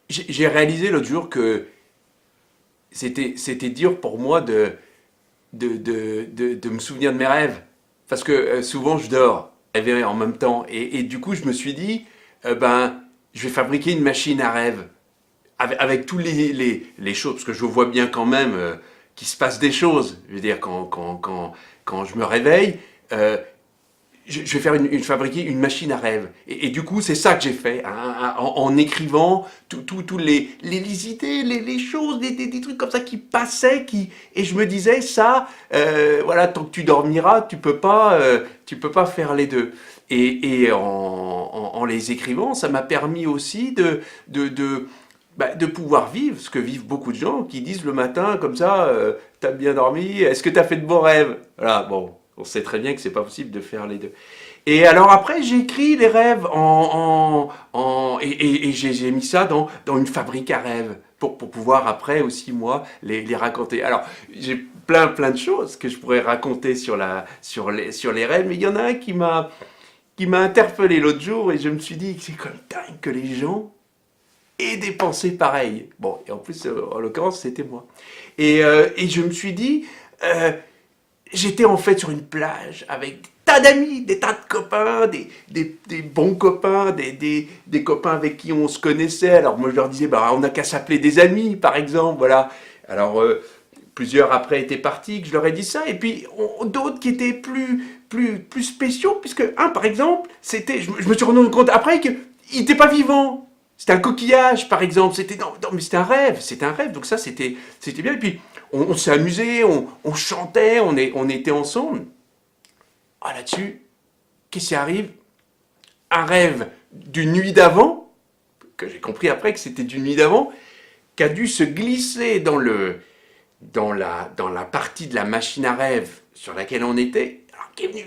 j'ai réalisé l'autre jour que c'était dur pour moi de me souvenir de mes rêves. Parce que souvent je dors en même temps. Et du coup, je me suis dit, ben, je vais fabriquer une machine à rêve. Avec tous les choses, parce que je vois bien quand même qu'il se passe des choses. Je veux dire, quand je me réveille, euh, je vais fabriquer une machine à rêve. Et du coup, c'est ça que j'ai fait, hein, en écrivant tous les idées, les choses, des trucs comme ça qui passaient, et je me disais, ça, voilà, tant que tu dormiras, tu peux pas faire les deux. Et en les écrivant, ça m'a permis aussi de pouvoir vivre ce que vivent beaucoup de gens qui disent le matin, comme ça, t'as bien dormi, est-ce que t'as fait de beaux rêves? Voilà, bon, on sait très bien que c'est pas possible de faire les deux. Et alors après, j'écris les rêves et j'ai mis ça dans une fabrique à rêves pour pouvoir après aussi, moi, les raconter. Alors, j'ai plein de choses que je pourrais raconter sur les rêves, mais il y en a un qui m'a interpellé l'autre jour et je me suis dit que c'est quand même dingue que les gens aient des pensées pareilles. Bon, et en plus, en l'occurrence, c'était moi. Et je me suis dit, euh, j'étais en fait sur une plage avec des tas d'amis, des tas de copains, des bons copains, des copains avec qui on se connaissait. Alors moi je leur disais, bah, on n'a qu'à s'appeler des amis par exemple, voilà. Alors plusieurs après étaient partis, que je leur ai dit ça, et puis d'autres qui étaient plus spéciaux, puisque un par exemple, je me suis rendu compte après qu'il n'était pas vivant. C'était un coquillage, par exemple. Non, mais c'était un rêve. Donc ça, c'était bien. Et puis, on s'est amusé, on chantait, on était ensemble. Ah, là-dessus, qu'est-ce qui arrive? Un rêve d'une nuit d'avant, que j'ai compris après que c'était d'une nuit d'avant, qui a dû se glisser dans la partie de la machine à rêve sur laquelle on était. Alors, qui est venu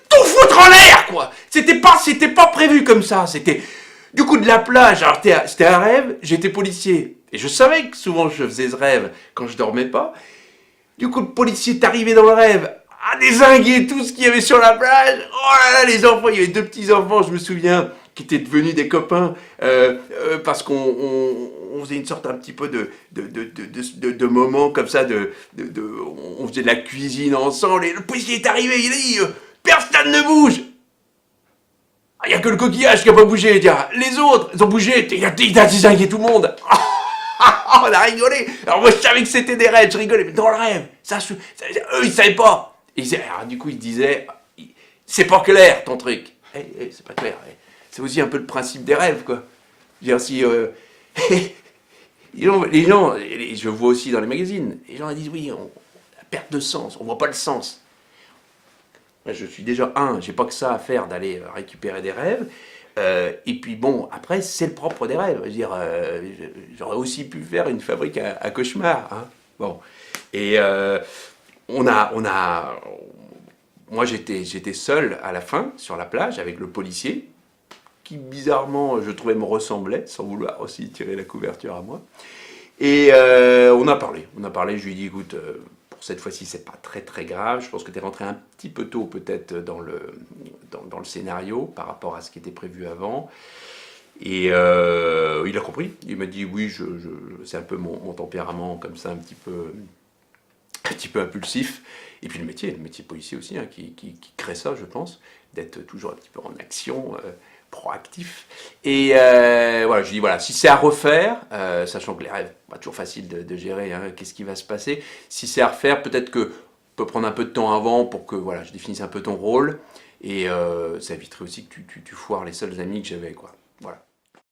tout foutre en l'air, quoi. C'était pas prévu comme ça. C'était du coup de la plage. Alors c'était un rêve. J'étais policier et je savais que souvent je faisais ce rêve quand je dormais pas. Du coup, le policier est arrivé dans le rêve à dézinguer tout ce qu'il y avait sur la plage. Oh là là, les enfants, il y avait deux petits enfants, je me souviens, qui étaient devenus des copains parce qu'on faisait une sorte un petit peu de moment comme ça, on faisait de la cuisine ensemble. Et le policier est arrivé, il a dit personne ne bouge. Il n'y a que le coquillage qui n'a pas bougé. Les autres, ils ont bougé. Il a dézingué tout le monde. On a rigolé. Alors moi je savais que c'était des rêves, je rigolais, mais dans le rêve, eux ils savaient pas. Alors, du coup ils disaient, c'est pas clair ton truc. C'est pas clair. C'est aussi un peu le principe des rêves, quoi. Je veux dire, si je vois aussi dans les magazines, les gens ils disent oui, la perte de sens, on voit pas le sens. Moi, je suis déjà j'ai pas que ça à faire d'aller récupérer des rêves. Et puis bon, après, c'est le propre des rêves. Je veux dire, j'aurais aussi pu faire une fabrique à cauchemars. Hein. Bon. Et moi, j'étais seul à la fin sur la plage avec le policier, qui bizarrement, je trouvais, me ressemblait, sans vouloir aussi tirer la couverture à moi. Et on a parlé. Je lui ai dit, écoute, pour cette fois-ci, c'est pas très grave. Je pense que tu es rentré un petit peu tôt peut-être dans le scénario par rapport à ce qui était prévu avant. Et il a compris. Il m'a dit, oui, c'est un peu mon tempérament comme ça, un petit peu impulsif. Et puis le métier policier aussi, hein, qui crée ça, je pense, d'être toujours un petit peu en action. Proactif. Et voilà, je dis voilà, si c'est à refaire, sachant que les rêves, pas toujours facile de gérer, hein, qu'est-ce qui va se passer. Si c'est à refaire, peut-être que on peut prendre un peu de temps avant pour que voilà, je définisse un peu ton rôle et ça éviterait aussi que tu foires les seuls amis que j'avais, quoi. Voilà.